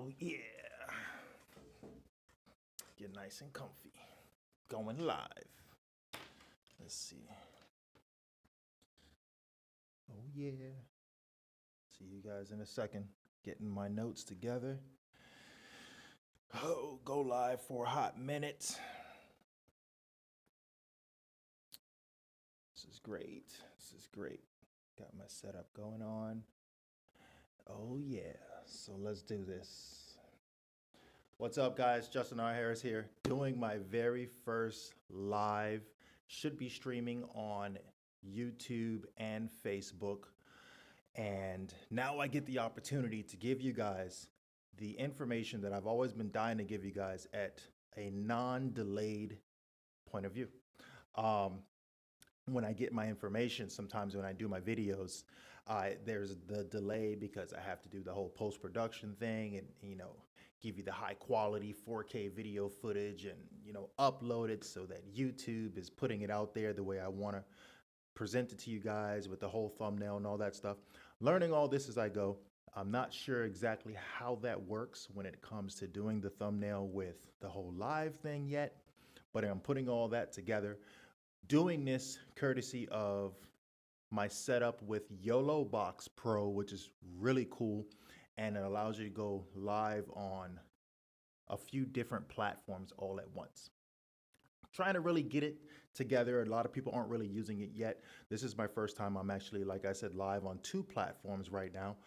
Oh yeah. Get nice and comfy. Going live. Let's see. Oh yeah. See you guys in a second. Getting my notes together. Oh, go live for a hot minute. This is great. This is great. Got my setup going on. Oh yeah. So let's do this. What's up, guys? Justin R. Harris here, doing my very first live. Should be streaming on YouTube and Facebook. And now I get the opportunity to give you guys the information that I've always been dying to give you guys at a non-delayed point of view. When I get my information, sometimes when I do my videos, there's the delay because I have to do the whole post-production thing and, give you the high quality 4K video footage and, upload it so that YouTube is putting it out there the way I want to present it to you guys with the whole thumbnail and all that stuff. Learning all this as I go. I'm not sure exactly how that works when it comes to doing the thumbnail with the whole live thing yet, but I'm putting all that together. Doing this courtesy of my setup with YOLO Box Pro, which is really cool, and it allows you to go live on a few different platforms all at once. Trying to really get it together. A lot of people aren't really using it yet. This is my first time. I'm actually, like I said, live on 2 platforms right now.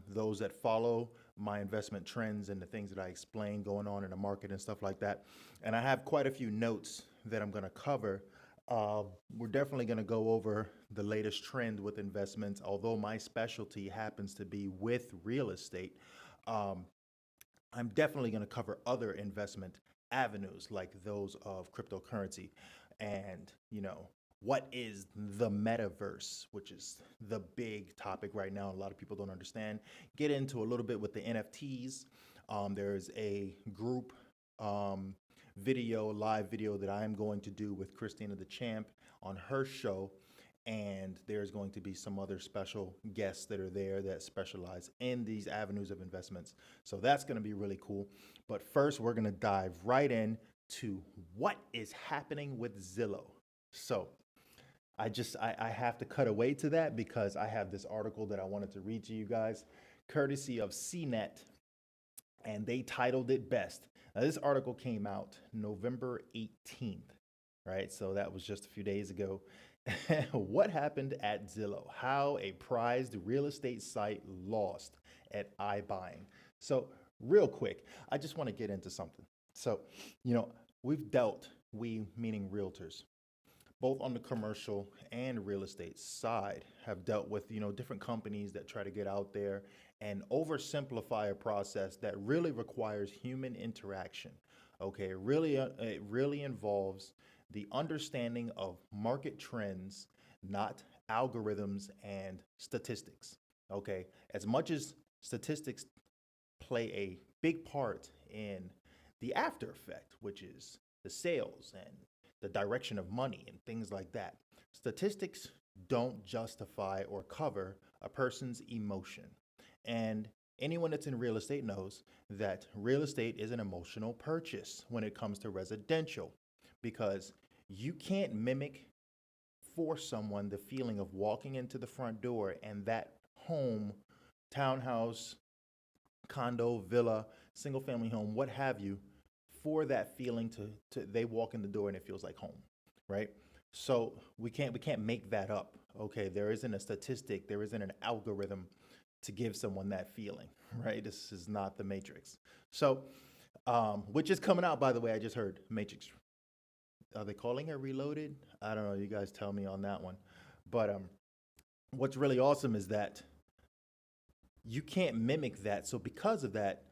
Those that follow my investment trends and the things that I explain going on in the market and stuff like that. And I have quite a few notes that I'm going to cover. We're definitely going to go over the latest trend with investments, although my specialty happens to be with real estate. I'm definitely going to cover other investment avenues like those of cryptocurrency and, what is the metaverse, which is the big topic right now. A lot of people don't understand. Get into a little bit with the NFTs. There's a group live video that I'm going to do with Christina the Champ on her show. And there's going to be some other special guests that are there that specialize in these avenues of investments. So that's going to be really cool. But first, we're going to dive right in to what is happening with Zillow. So I have to cut away to that because I have this article that I wanted to read to you guys, courtesy of CNET, and they titled it best. Now, this article came out November 18th, right? So that was just a few days ago. What happened at Zillow? How a prized real estate site lost at iBuying. So real quick, I just want to get into something. So, we've dealt, we meaning realtors, both on the commercial and real estate side, have dealt with, different companies that try to get out there and oversimplify a process that really requires human interaction. Okay, it really involves the understanding of market trends, not algorithms and statistics. Okay, as much as statistics play a big part in the after effect, which is the sales and the direction of money and things like that, statistics don't justify or cover a person's emotion. And anyone that's in real estate knows that real estate is an emotional purchase when it comes to residential, because you can't mimic for someone the feeling of walking into the front door and that home, townhouse, condo, villa, single family home, what have you, for that feeling to they walk in the door and it feels like home, right? So we can't make that up. Okay, there isn't a statistic, there isn't an algorithm to give someone that feeling, right? This is not the Matrix. So, which is coming out, by the way. I just heard Matrix. Are they calling it Reloaded? I don't know. You guys tell me on that one. But what's really awesome is that you can't mimic that. So because of that,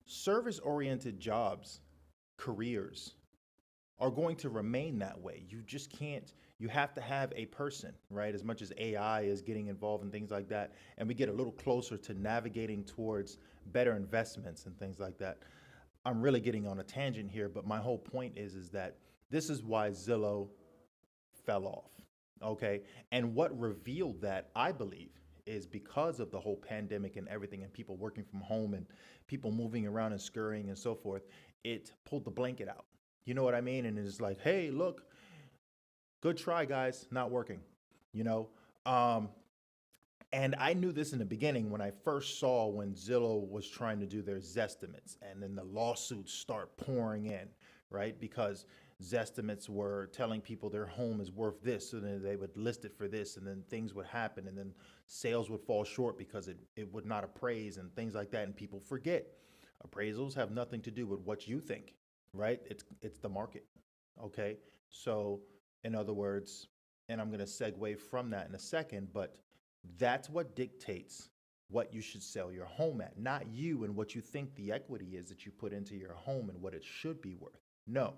service-oriented jobs, careers, are going to remain that way. You just can't, you have to have a person, right? As much as AI is getting involved in things like that, and we get a little closer to navigating towards better investments and things like that. I'm really getting on a tangent here, but my whole point is that this is why Zillow fell off, okay? And what revealed that, I believe, is because of the whole pandemic and everything and people working from home and people moving around and scurrying and so forth, it pulled the blanket out. You know what I mean? And it's like, hey, look, good try, guys, not working, you know? And I knew this in the beginning when I first saw when Zillow was trying to do their Zestimates, and then the lawsuits start pouring in, right? Because Zestimates were telling people their home is worth this, so then they would list it for this, and then things would happen, and then sales would fall short because it would not appraise and things like that. And people forget appraisals have nothing to do with what you think, right? It's the market. Okay. So in other words, and I'm going to segue from that in a second, but that's what dictates what you should sell your home at, not you and what you think the equity is that you put into your home and what it should be worth. No,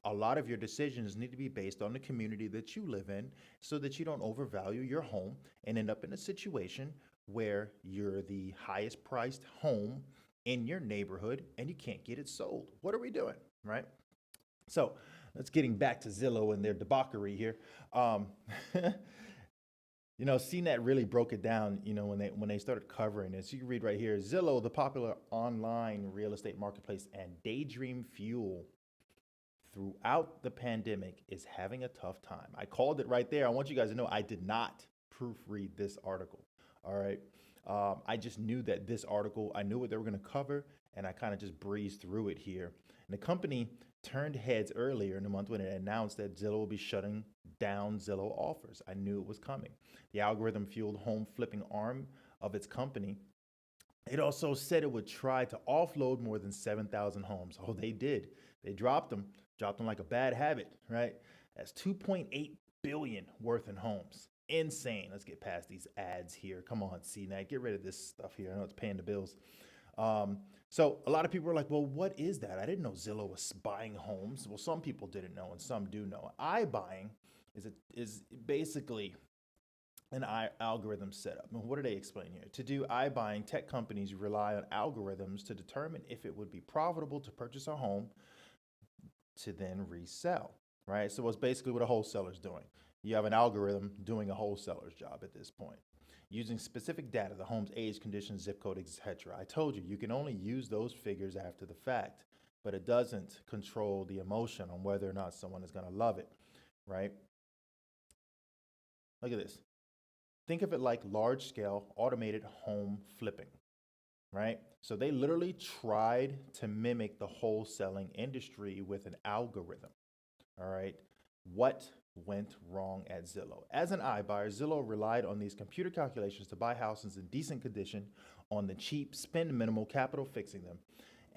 a lot of your decisions need to be based on the community that you live in so that you don't overvalue your home and end up in a situation where you're the highest priced home in your neighborhood and you can't get it sold. What are we doing, right? So let's getting back to Zillow and their debauchery here. You know, CNET really broke it down, you know, when they started covering this. You can read right here, Zillow, the popular online real estate marketplace and daydream fuel throughout the pandemic, is having a tough time. I called it right there. I want you guys to know I did not proofread this article. All right. I just knew that this article, I knew what they were going to cover, and I kind of just breezed through it here. And the company turned heads earlier in the month when it announced that Zillow will be shutting down Zillow offers. I knew it was coming. The algorithm fueled home flipping arm of its company. It also said it would try to offload more than 7,000 homes. Oh, they did. They dropped them like a bad habit, right? That's 2.8 billion worth in homes. Insane. Let's get past these ads here. Come on, CNET, get rid of this stuff here. I know it's paying the bills. So a lot of people are like, well, what is that? I didn't know Zillow was buying homes. Well, some people didn't know and some do know. iBuying is basically an algorithm setup. And what do they explain here? To do iBuying, tech companies rely on algorithms to determine if it would be profitable to purchase a home to then resell, right? So it's basically what a wholesaler's doing. You have an algorithm doing a wholesaler's job at this point, using specific data, the home's age, condition, zip code, etc. I told you can only use those figures after the fact, but it doesn't control the emotion on whether or not someone is going to love it, right? Look at this. Think of it like large-scale automated home flipping, right? So they literally tried to mimic the wholesaling industry with an algorithm, all right? What went wrong at Zillow? As an iBuyer, Zillow relied on these computer calculations to buy houses in decent condition on the cheap, spend minimal capital fixing them,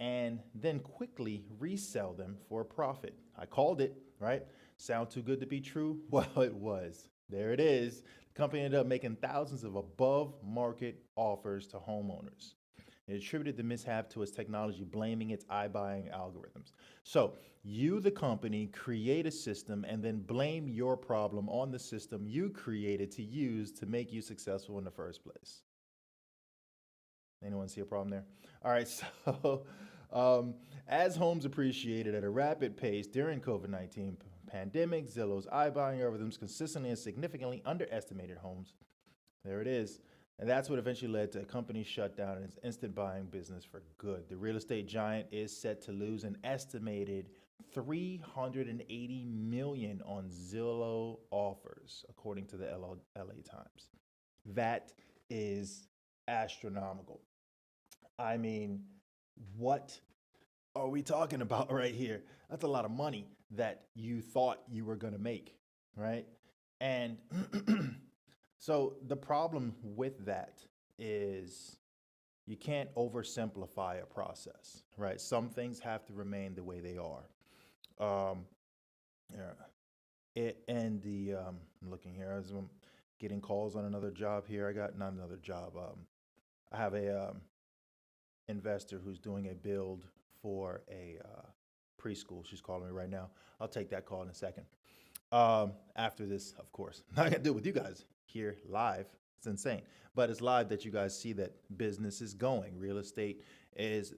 and then quickly resell them for a profit. I called it, right? Sound too good to be true? Well, it was. There it is. The company ended up making thousands of above market offers to homeowners. It attributed the mishap to its technology, blaming its iBuying algorithms. So you, the company, create a system and then blame your problem on the system you created to use to make you successful in the first place. Anyone see a problem there? All right, so as homes appreciated at a rapid pace during COVID-19 pandemic, Zillow's iBuying algorithms consistently and significantly underestimated homes. There it is. And that's what eventually led to a company shut down its instant buying business for good. The real estate giant is set to lose an estimated $380 million on Zillow offers, according to the LA Times. That is astronomical. I mean, what are we talking about right here? That's a lot of money that you thought you were going to make, right? And so the problem with that is you can't oversimplify a process, right? Some things have to remain the way they are. I'm looking here as I'm getting calls on another job here. Not another job. I have a investor who's doing a build for a preschool. She's calling me right now. I'll take that call in a second. After this, of course, I'm not gonna do it with you guys here live. It's insane, but it's live that you guys see that business is going. Real estate is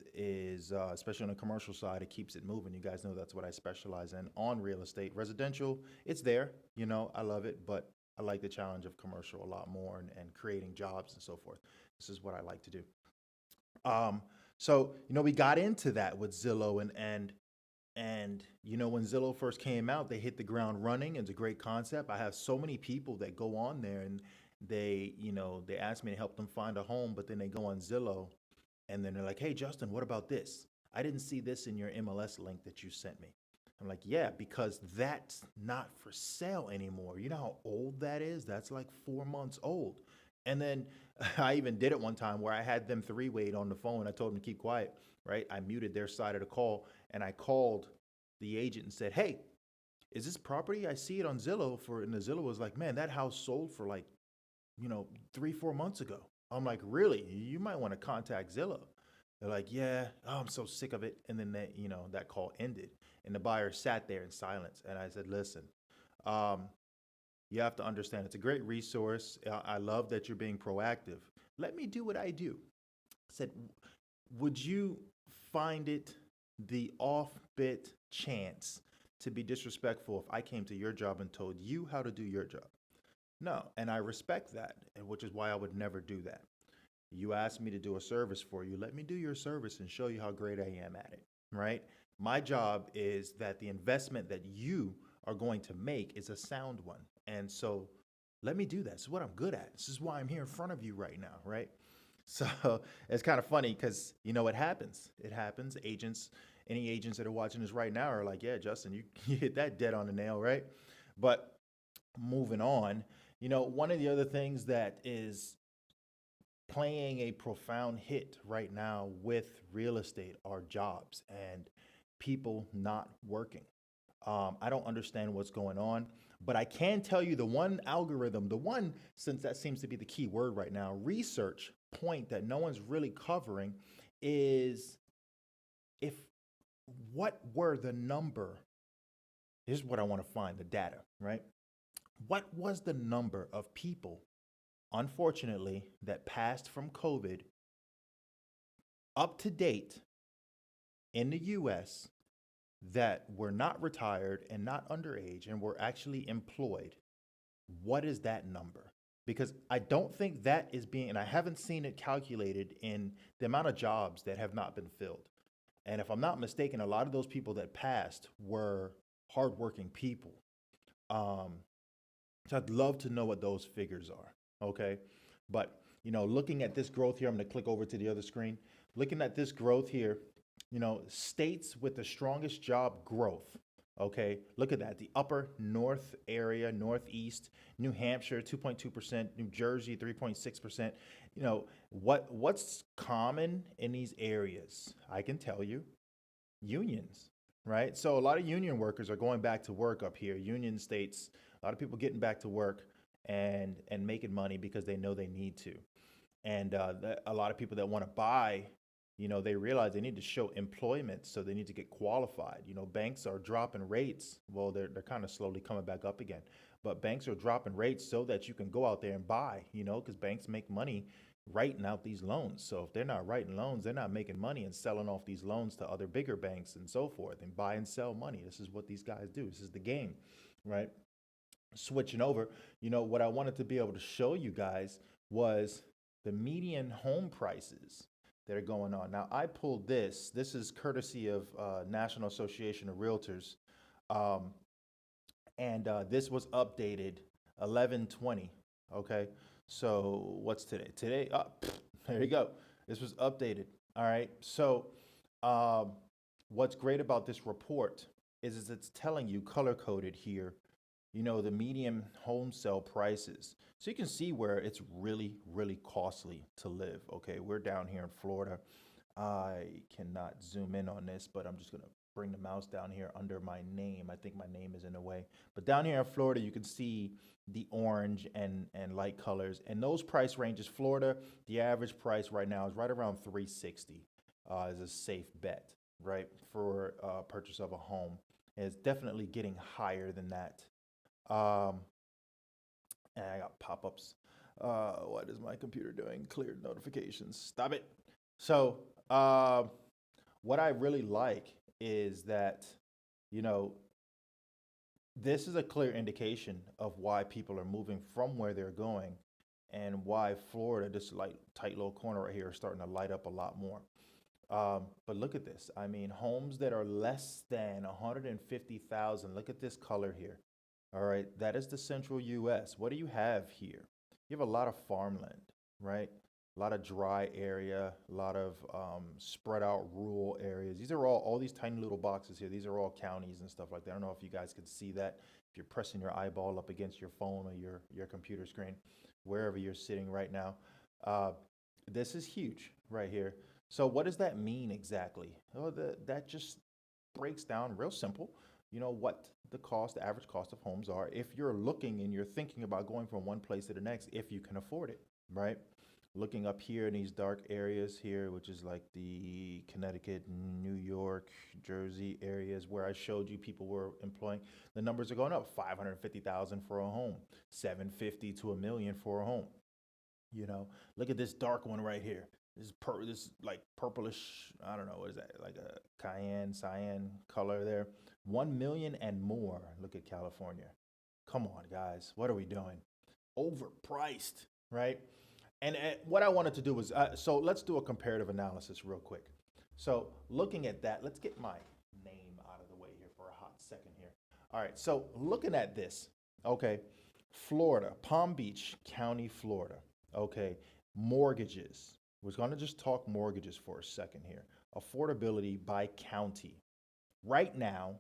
especially on the commercial side, it keeps it moving. You guys know that's what I specialize in on real estate. Residential, it's there, you know, I love it, but I like the challenge of commercial a lot more and creating jobs and so forth. This is what I like to do. Um, so we got into that with Zillow and when Zillow first came out, they hit the ground running. It's a great concept. I have so many people that go on there and they ask me to help them find a home, but then they go on Zillow and then they're like, "Hey, Justin, what about this? I didn't see this in your MLS link that you sent me." I'm like, "Yeah, because that's not for sale anymore." You know how old that is? That's like 4 months old. And then I even did it one time where I had them three-wayed on the phone. I told them to keep quiet, right? I muted their side of the call and I called the agent and said, "Hey, is this property? I see it on Zillow for," and the Zillow was like, "Man, that house sold for like, 3, 4 months ago." I'm like, "Really? You might want to contact Zillow." They're like, "Yeah, oh, I'm so sick of it." And then that call ended and the buyer sat there in silence. And I said, "Listen, um, you have to understand it's a great resource. I love that you're being proactive. Let me do what I do." I said, "Would you find it the off bit chance to be disrespectful if I came to your job and told you how to do your job?" No, and I respect that, and which is why I would never do that. You asked me to do a service for you. Let me do your service and show you how great I am at it, right? My job is that the investment that you are going to make is a sound one. And so let me do that. This is what I'm good at. This is why I'm here in front of you right now, right? So it's kind of funny because it happens. It happens. Any agents that are watching this right now are like, "Yeah, Justin, you, you hit that dead on the nail," right? But moving on, one of the other things that is playing a profound hit right now with real estate are jobs and people not working. I don't understand what's going on, but I can tell you the one algorithm, since that seems to be the key word right now, research point that no one's really covering is if what were the number, here's what I want to find the data, right? What was the number of people, unfortunately, that passed from COVID up to date in the US that were not retired and not underage and were actually employed? What is that number? Because I don't think that is being, and I haven't seen it calculated in the amount of jobs that have not been filled. And if I'm not mistaken, a lot of those people that passed were hardworking people. Um, so I'd love to know what those figures are. Okay. But, looking at this growth here, I'm going to click over to the other screen. Looking at this growth here, states with the strongest job growth. Okay, look at that. The upper north area, northeast, New Hampshire, 2.2%, New Jersey, 3.6%. What's common in these areas? I can tell you, unions, right? So a lot of union workers are going back to work up here. Union states, a lot of people getting back to work and making money because they know they need to. And a lot of people that want to buy, they realize they need to show employment, so they need to get qualified. Banks are dropping rates. Well, they're kind of slowly coming back up again, but banks are dropping rates so that you can go out there and buy, because banks make money writing out these loans. So if they're not writing loans, they're not making money and selling off these loans to other bigger banks and so forth and buy and sell money. This is what these guys do. This is the game, right? Switching over, what I wanted to be able to show you guys was the median home prices that are going on. Now, I pulled this. This is courtesy of National Association of Realtors. And this was updated 11/20. Okay. So what's today? Today, there you go. This was updated. All right. So what's great about this report is it's telling you color coded here, the median home sale prices. So you can see where it's really, really costly to live. Okay, we're down here in Florida. I cannot zoom in on this, but I'm just gonna bring the mouse down here under my name. I think my name is in the way. But down here in Florida, you can see the orange and light colors. And those price ranges, Florida, the average price right now is right around 360 is a safe bet, right, for purchase of a home. And it's definitely getting higher than that. And I got pop-ups. What is my computer doing? Cleared notifications. Stop it. So what I really like is that, This is a clear indication of why people are moving from where they're going and why Florida, this like tight little corner right here, is starting to light up a lot more. But look at this. I mean, homes that are less than 150,000. Look at this color here. All right, that is the central US. What do you have here? You have a lot of farmland, right? A lot of dry area, a lot of spread out rural areas. These are all these tiny little boxes here. These are all counties and stuff like that. I don't know if you guys can see that. If you're pressing your eyeball up against your phone or your computer screen, wherever you're sitting right now. Uh, this is huge right here. So what does that mean exactly? Well, that just breaks down real simple. You know what the average cost of homes are if you're looking and you're thinking about going from one place to the next, if you can afford it, right? Looking up here in these dark areas here, which is like the Connecticut, New York, Jersey areas where I showed you people were employing, the numbers are going up. 550,000 for a home, 750 to a million for a home. You know, look at this dark one right here. This like purplish, I don't know, what is that? Like a cyan color there. 1 million and more. Look at California. Come on, guys. What are we doing? Overpriced, right? And what I wanted to do was, so let's do a comparative analysis real quick. So looking at that, let's get my name out of the way here for a hot second here. All right, so looking at this, okay, Florida, Palm Beach County, Florida, okay, mortgages. We're going to just talk mortgages for a second here. Affordability by county. Right now,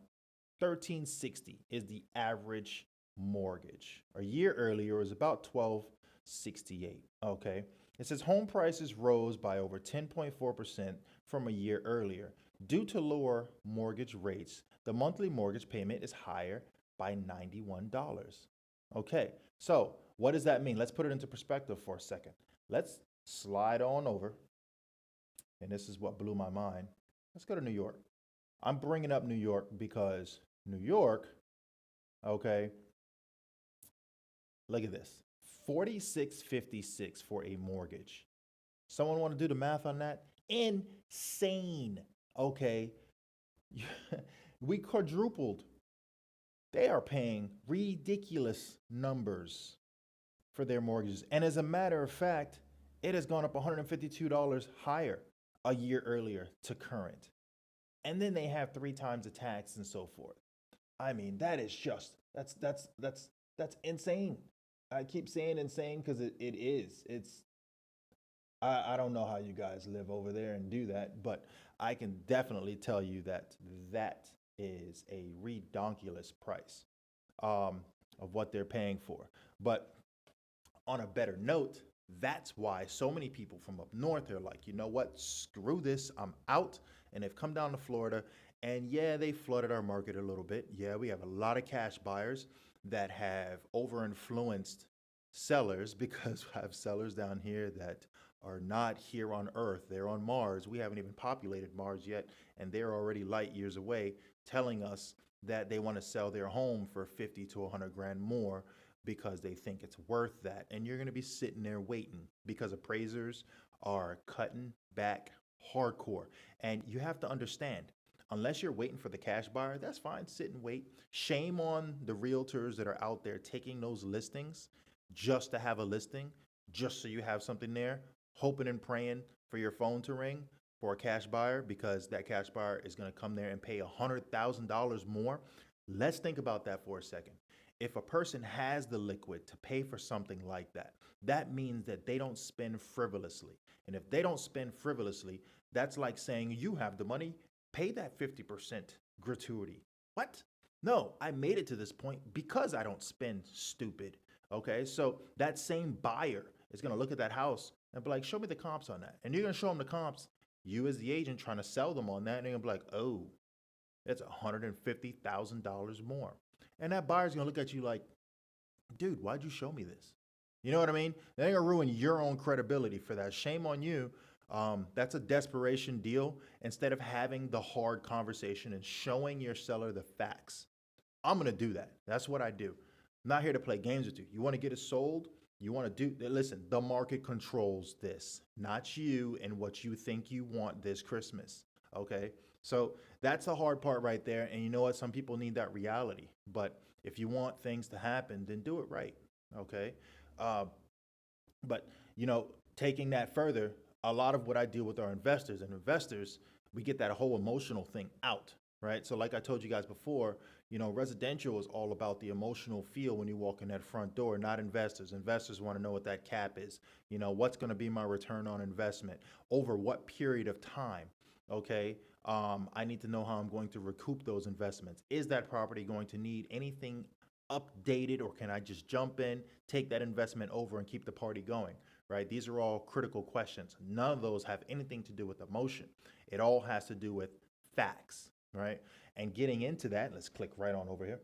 1360 is the average mortgage. A year earlier it was about 1268. Okay. It says home prices rose by over 10.4% from a year earlier. Due to lower mortgage rates, the monthly mortgage payment is higher by $91. Okay. So what does that mean? Let's put it into perspective for a second. Let's slide on over. And this is what blew my mind. Let's go to New York. I'm bringing up New York because New York, okay, look at this. 4656 for a mortgage. Someone want to do the math on that? Insane. Okay. We quadrupled. They are paying ridiculous numbers for their mortgages. And as a matter of fact, it has gone up $152 higher a year earlier to current. And then they have 3 times the tax and so forth. I mean, that is just, that's insane. I keep saying insane because it is. I don't know how you guys live over there and do that, but I can definitely tell you that that is a redonkulous price of what they're paying for. But on a better note, that's why so many people from up north are like, you know what, screw this, I'm out. And they've come down to Florida, and yeah, they flooded our market a little bit. Yeah, we have a lot of cash buyers that have over-influenced sellers because we have sellers down here that are not here on Earth. They're on Mars. We haven't even populated Mars yet, and they're already light years away telling us that they want to sell their home for 50 to 100 grand more because they think it's worth that. And you're going to be sitting there waiting because appraisers are cutting back hardcore. And you have to understand, unless you're waiting for the cash buyer, that's fine, sit and wait. Shame on the realtors that are out there taking those listings just to have a listing, just so you have something there, hoping and praying for your phone to ring for a cash buyer because that cash buyer is going to come there and pay $100,000 more. Let's think about that for a second. If a person has the liquid to pay for something like that, that means that they don't spend frivolously. And if they don't spend frivolously, that's like saying you have the money, pay that 50% gratuity. What? No, I made it to this point because I don't spend stupid. Okay, so that same buyer is going to look at that house and be like, show me the comps on that. And you're going to show them the comps. You as the agent trying to sell them on that, and they're going to be like, oh, it's $150,000 more. And that buyer's going to look at you like, dude, why'd you show me this? You know what I mean? They're going to ruin your own credibility for that. Shame on you. That's a desperation deal. Instead of having the hard conversation and showing your seller the facts, I'm going to do that. That's what I do. I'm not here to play games with you. You want to get it sold? You want to do, listen, the market controls this, not you and what you think you want this Christmas. Okay. So that's the hard part right there. And you know what? Some people need that reality, but If you want things to happen, then do it right. Okay. Uh, but, you know, taking that further, a lot of what I deal with our investors, we get that whole emotional thing out, right? So, like I told you guys before, you know, residential is all about the emotional feel when you walk in that front door, not investors. Investors want to know what that cap is. You know, what's going to be my return on investment over what period of time? Okay. I need to know how I'm going to recoup those investments. Is that property going to need anything updated, or can I just jump in, take that investment over, and keep the party going? Right? These are all critical questions. None of those have anything to do with emotion. It all has to do with facts, right? And getting into that, let's click right on over here.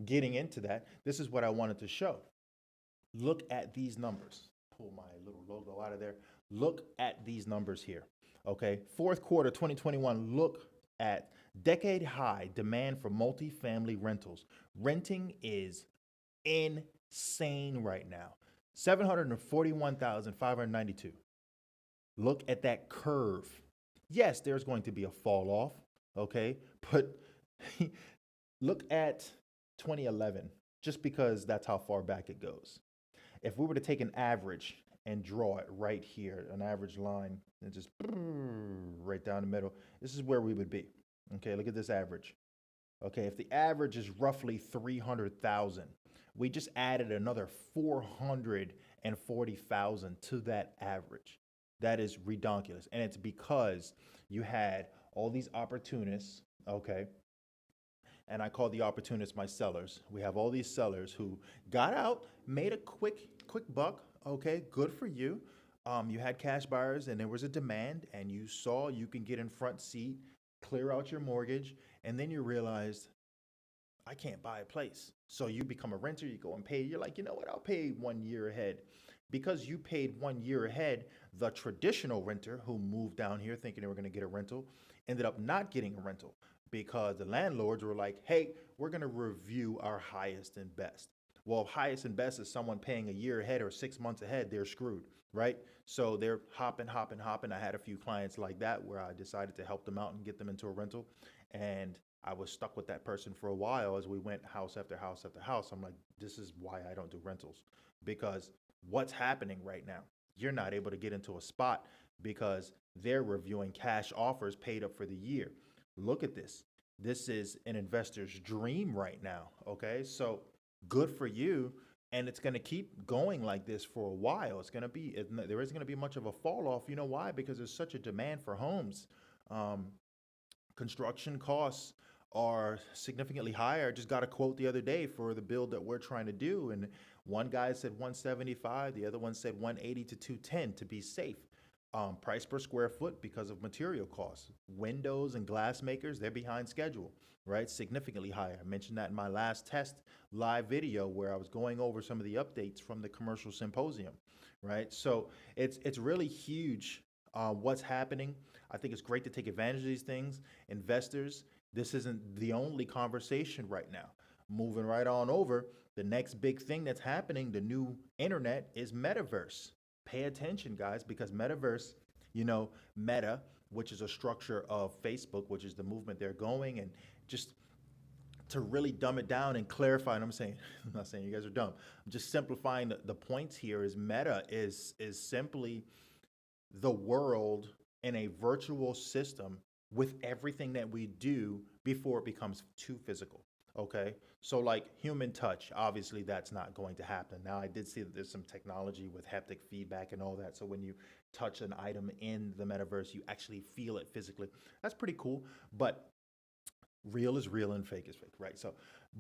Getting into that, this is what I wanted to show. Look at these numbers. Pull my little logo out of there. Look at these numbers here. Okay, fourth quarter 2021, look at decade high demand for multifamily rentals. Renting is insane right now. 741,592. Look at that curve. Yes, there's going to be a fall off, okay? But look at 2011, just because that's how far back it goes. If we were to take an average and draw it right here, an average line, and just right down the middle, this is where we would be. Okay, look at this average. Okay, if the average is roughly 300,000, we just added another 440,000 to that average. That is redonkulous. And it's because you had all these opportunists, okay? And I call the opportunists my sellers. We have all these sellers who got out, made a quick buck, okay? Good for you. You had cash buyers and there was a demand, and you saw you can get in front seat, clear out your mortgage, and then you realized, I can't buy a place. So you become a renter, you go and pay. You're like, you know what? I'll pay 1 year ahead. Because you paid 1 year ahead, the traditional renter who moved down here thinking they were going to get a rental ended up not getting a rental because the landlords were like, hey, we're going to review our highest and best. Well, highest and best is someone paying a year ahead or 6 months ahead, they're screwed, right? So they're hopping. I had a few clients like that where I decided to help them out and get them into a rental. And I was stuck with that person for a while as we went house after house after house. I'm like, this is why I don't do rentals, because what's happening right now? You're not able to get into a spot because they're reviewing cash offers paid up for the year. Look at this. This is an investor's dream right now. Okay. So good for you. And it's going to keep going like this for a while. There isn't going to be much of a fall off. You know why? Because there's such a demand for homes. Construction costs are significantly higher. I just got a quote the other day for the build that we're trying to do, and one guy said 175, the other one said 180 to 210 to be safe. Price per square foot because of material costs. Windows and glass makers, they're behind schedule, right? Significantly higher. I mentioned that in my last test live video where I was going over some of the updates from the commercial symposium, right? So it's really huge what's happening. I think it's great to take advantage of these things. Investors, this isn't the only conversation right now. Moving right on over, the next big thing that's happening, the new internet, is Metaverse. Pay attention, guys, because Metaverse, you know, Meta, which is a structure of Facebook, which is the movement they're going, and just to really dumb it down and clarify, and I'm not saying you guys are dumb, I'm just simplifying the points here, is Meta is simply the world in a virtual system with everything that we do before it becomes too physical. Okay. So like human touch, obviously that's not going to happen. Now I did see that there's some technology with haptic feedback and all that. So when you touch an item in the metaverse, you actually feel it physically. That's pretty cool. But real is real and fake is fake, right? So,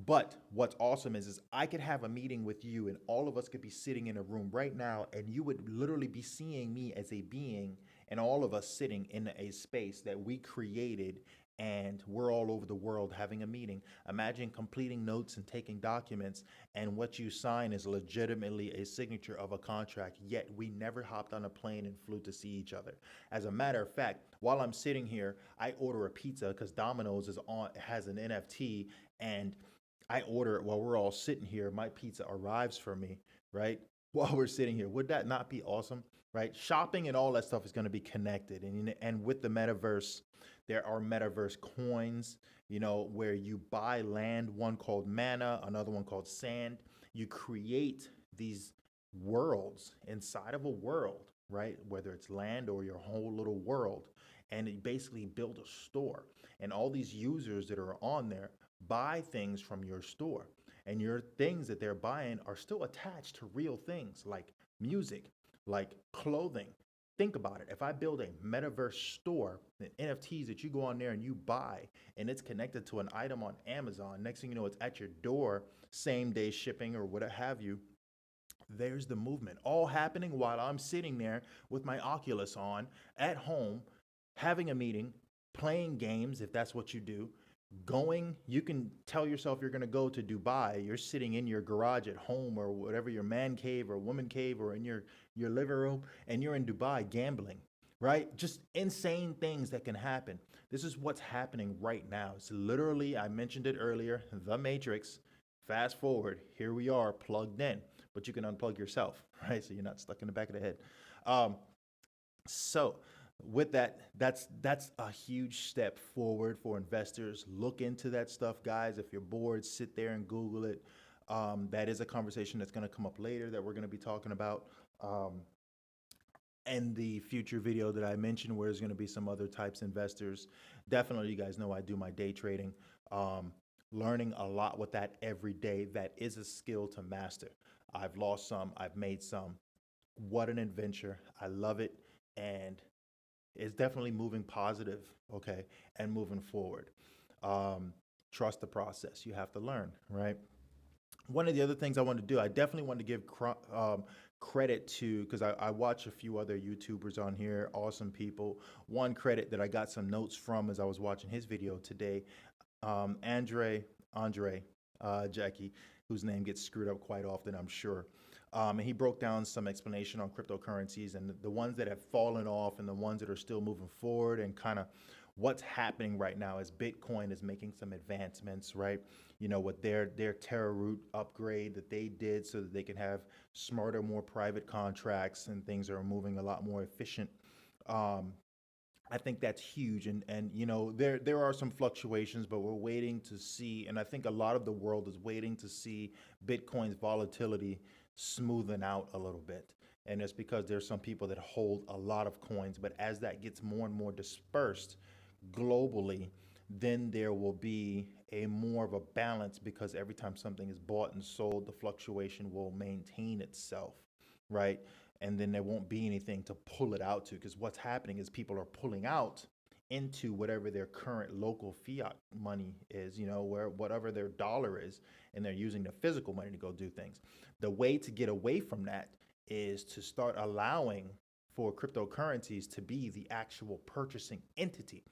but what's awesome is I could have a meeting with you and all of us could be sitting in a room right now, and you would literally be seeing me as a being and all of us sitting in a space that we created, and we're all over the world having a meeting. Imagine completing notes and taking documents, and what you sign is legitimately a signature of a contract, yet we never hopped on a plane and flew to see each other. As a matter of fact, while I'm sitting here, I order a pizza because Domino's has an NFT, and I order it while we're all sitting here. My pizza arrives for me, right? While we're sitting here. Would that not be awesome? right? Shopping and all that stuff is going to be connected. And with the metaverse, there are metaverse coins, where you buy land, one called mana, another one called sand. You create these worlds inside of a world, right? Whether it's land or your whole little world. And you basically build a store. And all these users that are on there buy things from your store. And your things that they're buying are still attached to real things like music, like clothing. Think about it. If I build a metaverse store, the NFTs that you go on there and you buy, and it's connected to an item on Amazon, next thing you know, it's at your door, same day shipping or what have you. There's the movement all happening while I'm sitting there with my Oculus on at home, having a meeting, playing games, if that's what you do, you can tell yourself you're going to go to Dubai. You're sitting in your garage at home or whatever, your man cave or woman cave, or in your living room, and you're in Dubai gambling, right? Just insane things that can happen. This is what's happening right now. It's literally, I mentioned it earlier, the Matrix. Fast forward, here we are plugged in, but you can unplug yourself, right? So you're not stuck in the back of the head. So with that, that's a huge step forward for investors. Look into that stuff, guys. If you're bored, sit there and Google it. That is a conversation that's going to come up later that we're going to be talking about. And the future video that I mentioned, where there's going to be some other types of investors. Definitely, you guys know I do my day trading. Learning a lot with that every day. That is a skill to master. I've lost some, I've made some. What an adventure. I love it. And it's definitely moving positive, okay, and moving forward. Trust the process. You have to learn, right? One of the other things I want to do, I definitely want to give credit to, because I watch a few other YouTubers on here, awesome people. One credit that I got some notes from as I was watching his video today, Andre Jackie, whose name gets screwed up quite often, I'm sure. And he broke down some explanation on cryptocurrencies and the ones that have fallen off and the ones that are still moving forward, and kind of what's happening right now as Bitcoin is making some advancements, right? With their Terra Root upgrade that they did so that they can have smarter, more private contracts, and things are moving a lot more efficient. I think that's huge. And there are some fluctuations, but we're waiting to see, and I think a lot of the world is waiting to see Bitcoin's volatility smoothing out a little bit. And it's because there's some people that hold a lot of coins, but as that gets more and more dispersed globally, then there will be a more of a balance, because every time something is bought and sold, the fluctuation will maintain itself, right? And then there won't be anything to pull it out to, because what's happening is people are pulling out into whatever their current local fiat money is, where whatever their dollar is, and they're using the physical money to go do things. The way to get away from that is to start allowing for cryptocurrencies to be the actual purchasing entity.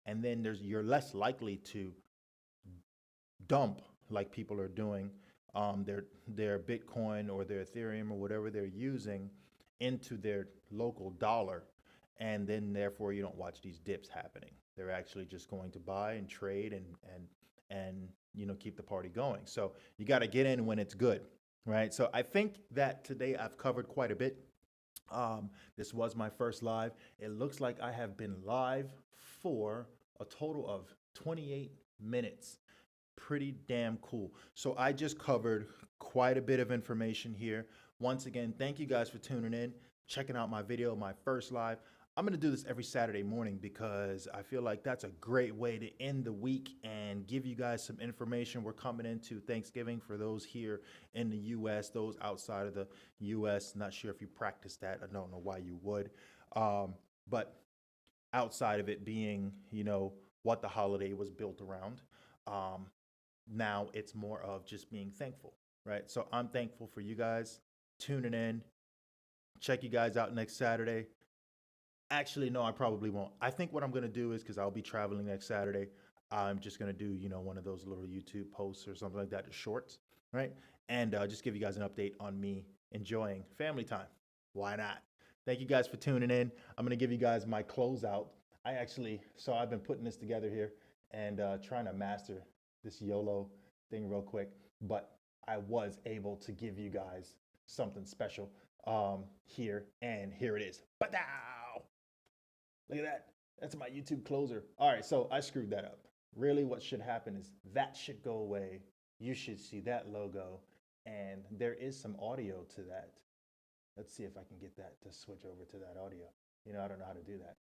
And then you're less likely to dump, like people are doing, their Bitcoin or their Ethereum or whatever they're using into their local dollar. And then therefore you don't watch these dips happening. They're actually just going to buy and trade and keep the party going. So you got to get in when it's good, right? So I think that today I've covered quite a bit. This was my first live. It looks like I have been live for a total of 28 minutes. Pretty damn cool. So I just covered quite a bit of information here. Once again, thank you guys for tuning in, checking out my video, my first live. I'm going to do this every Saturday morning because I feel like that's a great way to end the week and give you guys some information. We're coming into Thanksgiving for those here in the U.S., those outside of the U.S. Not sure if you practice that. I don't know why you would. But outside of it being, what the holiday was built around, now it's more of just being thankful, right? So I'm thankful for you guys tuning in. Check you guys out next Saturday. Actually, no, I probably won't. I think what I'm going to do is, because I'll be traveling next Saturday, I'm just going to do, one of those little YouTube posts or something like that, the shorts, right? And just give you guys an update on me enjoying family time. Why not? Thank you guys for tuning in. I'm going to give you guys my closeout. I've been putting this together here and trying to master this YOLO thing real quick, but I was able to give you guys something special. here, and here it is. Ba-dow! Look at that. That's my YouTube closer. All right, so I screwed that up. Really what should happen is that should go away. You should see that logo, and there is some audio to that. Let's see if I can get that to switch over to that audio. I don't know how to do that.